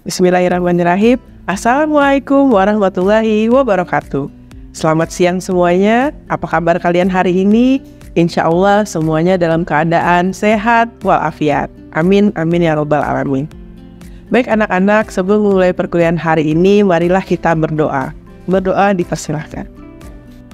Bismillahirrahmanirrahim. Assalamualaikum warahmatullahi wabarakatuh. Selamat siang semuanya. Apa kabar kalian hari ini? Insya Allah semuanya dalam keadaan sehat walafiat. Amin, amin ya robbal alamin. Baik anak-anak, sebelum mulai perkuliahan hari ini, marilah kita berdoa. Berdoa dipersilahkan.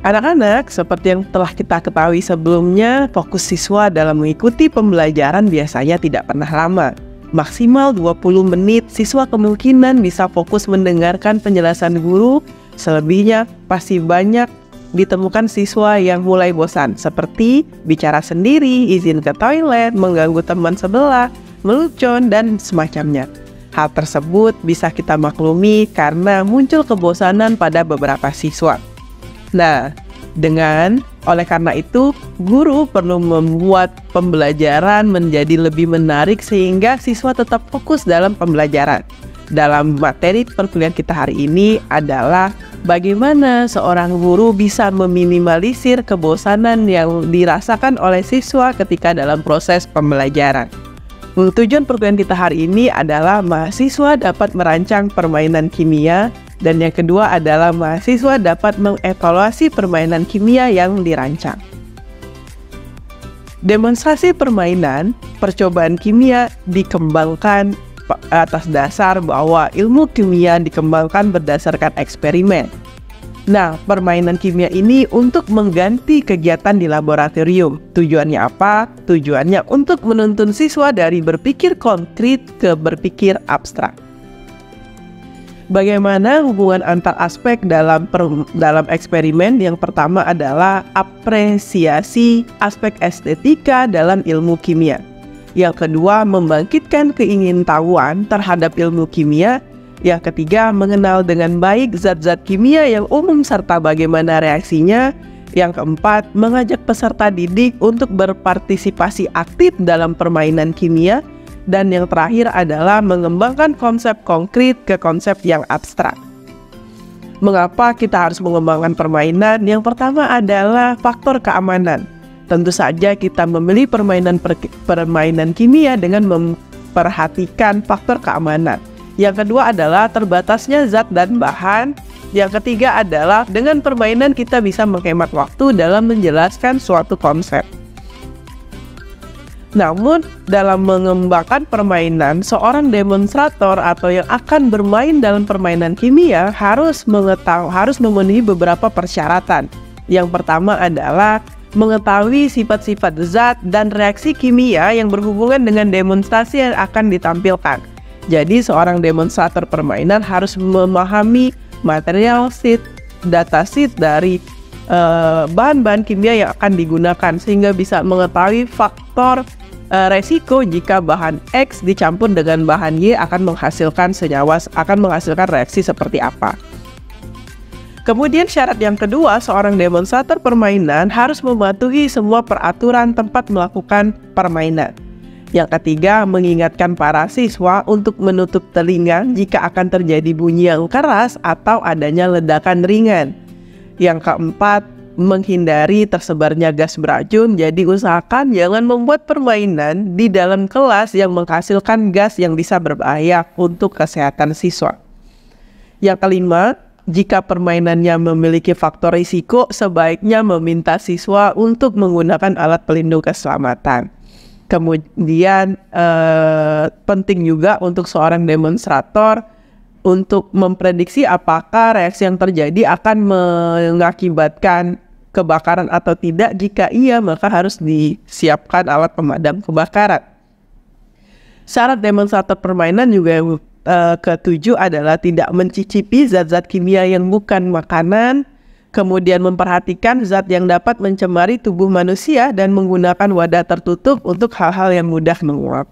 Anak-anak, seperti yang telah kita ketahui sebelumnya, fokus siswa dalam mengikuti pembelajaran biasanya tidak pernah lama. Maksimal 20 menit, siswa kemungkinan bisa fokus mendengarkan penjelasan guru. Selebihnya pasti banyak ditemukan siswa yang mulai bosan, seperti bicara sendiri, izin ke toilet, mengganggu teman sebelah, melucon, dan semacamnya. Hal tersebut bisa kita maklumi karena muncul kebosanan pada beberapa siswa. Nah, oleh karena itu, guru perlu membuat pembelajaran menjadi lebih menarik sehingga siswa tetap fokus dalam pembelajaran. Dalam materi perkuliahan kita hari ini adalah bagaimana seorang guru bisa meminimalisir kebosanan yang dirasakan oleh siswa ketika dalam proses pembelajaran. Tujuan perkuliahan kita hari ini adalah mahasiswa dapat merancang permainan kimia. Dan yang kedua adalah mahasiswa dapat mengevaluasi permainan kimia yang dirancang. Demonstrasi permainan percobaan kimia dikembangkan atas dasar bahwa ilmu kimia dikembangkan berdasarkan eksperimen. Nah, permainan kimia ini untuk mengganti kegiatan di laboratorium. Tujuannya apa? Tujuannya untuk menuntun siswa dari berpikir konkret ke berpikir abstrak. Bagaimana hubungan antar aspek dalam eksperimen? Yang pertama adalah apresiasi aspek estetika dalam ilmu kimia. Yang kedua, membangkitkan keingintahuan terhadap ilmu kimia. Yang ketiga, mengenal dengan baik zat-zat kimia yang umum serta bagaimana reaksinya. Yang keempat, mengajak peserta didik untuk berpartisipasi aktif dalam permainan kimia. Dan yang terakhir adalah mengembangkan konsep konkret ke konsep yang abstrak. Mengapa kita harus mengembangkan permainan? Yang pertama adalah faktor keamanan. Tentu saja kita memilih permainan kimia dengan memperhatikan faktor keamanan. Yang kedua adalah terbatasnya zat dan bahan. Yang ketiga adalah dengan permainan kita bisa menghemat waktu dalam menjelaskan suatu konsep. Namun, dalam mengembangkan permainan, seorang demonstrator atau yang akan bermain dalam permainan kimia harus memenuhi beberapa persyaratan. Yang pertama adalah mengetahui sifat-sifat zat dan reaksi kimia yang berhubungan dengan demonstrasi yang akan ditampilkan. Jadi, seorang demonstrator permainan harus memahami material sheet, data sheet dari bahan-bahan kimia yang akan digunakan sehingga bisa mengetahui faktor resiko jika bahan X dicampur dengan bahan Y akan menghasilkan reaksi seperti apa. Kemudian syarat yang kedua, seorang demonstrator permainan harus mematuhi semua peraturan tempat melakukan permainan. Yang ketiga, mengingatkan para siswa untuk menutup telinga jika akan terjadi bunyi yang keras atau adanya ledakan ringan. Yang keempat, menghindari tersebarnya gas beracun. Jadi usahakan jangan membuat permainan di dalam kelas yang menghasilkan gas yang bisa berbahaya untuk kesehatan siswa. Yang kelima, jika permainannya memiliki faktor risiko, sebaiknya meminta siswa untuk menggunakan alat pelindung keselamatan. Kemudian penting juga untuk seorang demonstrator untuk memprediksi apakah reaksi yang terjadi akan mengakibatkan kebakaran atau tidak. Jika iya, maka harus disiapkan alat pemadam kebakaran. Syarat demonstrator permainan juga ketujuh adalah tidak mencicipi zat-zat kimia yang bukan makanan, kemudian memperhatikan zat yang dapat mencemari tubuh manusia dan menggunakan wadah tertutup untuk hal-hal yang mudah menguap.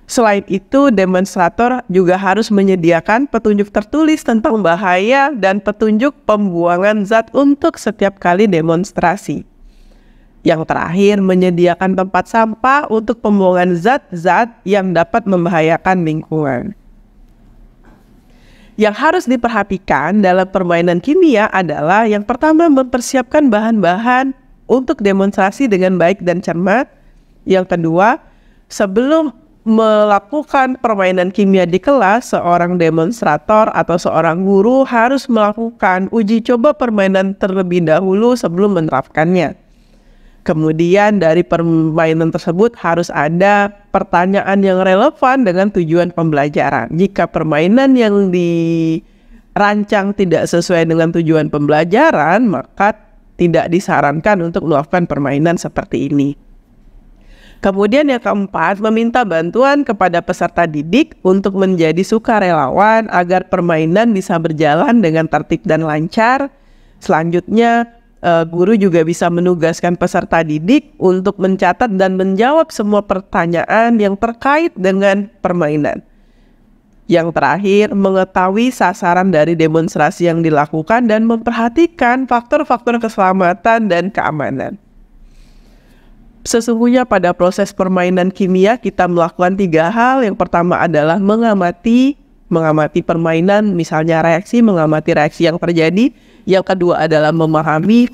Selain itu, demonstrator juga harus menyediakan petunjuk tertulis tentang bahaya dan petunjuk pembuangan zat untuk setiap kali demonstrasi. Yang terakhir, menyediakan tempat sampah untuk pembuangan zat-zat yang dapat membahayakan lingkungan. Yang harus diperhatikan dalam permainan kimia adalah yang pertama, mempersiapkan bahan-bahan untuk demonstrasi dengan baik dan cermat. Yang kedua, sebelum melakukan permainan kimia di kelas, seorang demonstrator atau seorang guru harus melakukan uji coba permainan terlebih dahulu sebelum menerapkannya. Kemudian dari permainan tersebut harus ada pertanyaan yang relevan dengan tujuan pembelajaran. Jika permainan yang dirancang tidak sesuai dengan tujuan pembelajaran, maka tidak disarankan untuk melakukan permainan seperti ini. Kemudian yang keempat, meminta bantuan kepada peserta didik untuk menjadi sukarelawan agar permainan bisa berjalan dengan tertib dan lancar. Selanjutnya, guru juga bisa menugaskan peserta didik untuk mencatat dan menjawab semua pertanyaan yang terkait dengan permainan. Yang terakhir, mengetahui sasaran dari demonstrasi yang dilakukan dan memperhatikan faktor-faktor keselamatan dan keamanan. Sesungguhnya pada proses permainan kimia kita melakukan 3 hal. Yang pertama adalah mengamati permainan, misalnya mengamati reaksi yang terjadi. Yang kedua adalah memahami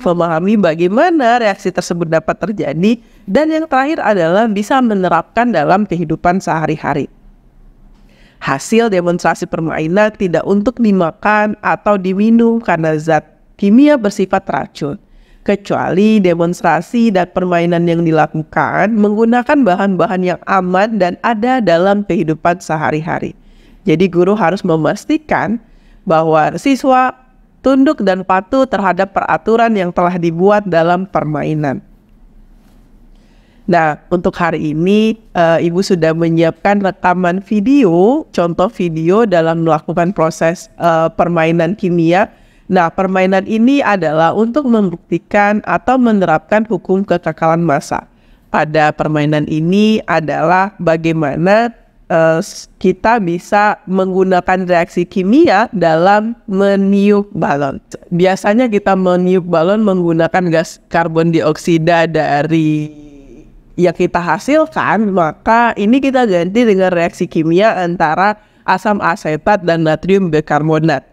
bagaimana reaksi tersebut dapat terjadi. Dan yang terakhir adalah bisa menerapkan dalam kehidupan sehari-hari. Hasil demonstrasi permainan tidak untuk dimakan atau diminum karena zat kimia bersifat racun, kecuali demonstrasi dan permainan yang dilakukan menggunakan bahan-bahan yang aman dan ada dalam kehidupan sehari-hari. Jadi guru harus memastikan bahwa siswa tunduk dan patuh terhadap peraturan yang telah dibuat dalam permainan. Nah, untuk hari ini Ibu sudah menyiapkan rekaman video, contoh video dalam melakukan proses permainan kimia. Nah, permainan ini adalah untuk membuktikan atau menerapkan hukum kekekalan massa. Pada permainan ini adalah bagaimana kita bisa menggunakan reaksi kimia dalam meniup balon. Biasanya kita meniup balon menggunakan gas karbon dioksida dari yang kita hasilkan, maka ini kita ganti dengan reaksi kimia antara asam asetat dan natrium bikarbonat.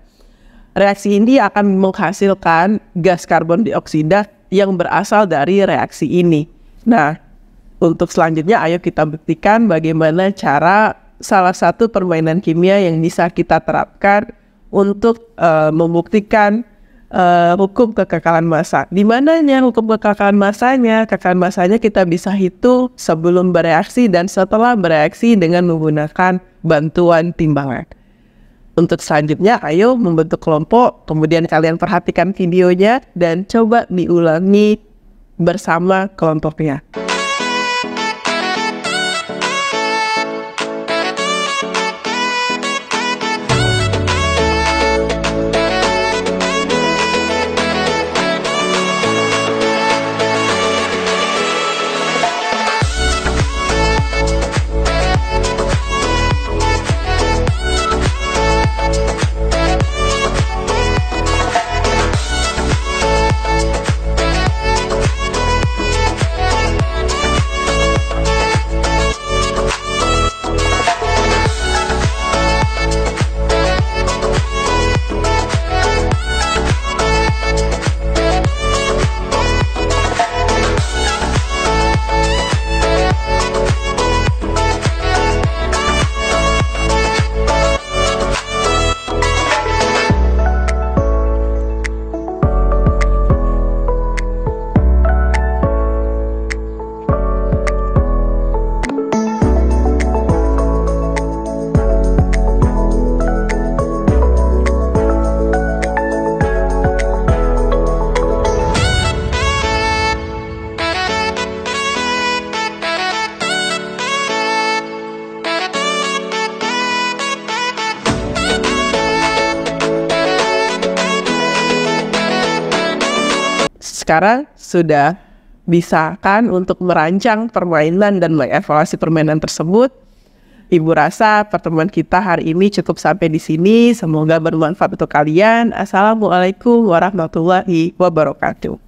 Reaksi ini akan menghasilkan gas karbon dioksida yang berasal dari reaksi ini. Nah, untuk selanjutnya ayo kita buktikan bagaimana cara salah satu permainan kimia yang bisa kita terapkan untuk membuktikan hukum kekekalan massa. Di mananya hukum kekekalan massanya? Kekekalan massanya kita bisa hitung sebelum bereaksi dan setelah bereaksi dengan menggunakan bantuan timbangan. Untuk selanjutnya, ayo membentuk kelompok, kemudian kalian perhatikan videonya dan coba diulangi bersama kelompoknya. Sekarang sudah bisa kan untuk merancang permainan dan mengevaluasi permainan tersebut. Ibu rasa pertemuan kita hari ini cukup sampai di sini. Semoga bermanfaat untuk kalian. Assalamualaikum warahmatullahi wabarakatuh.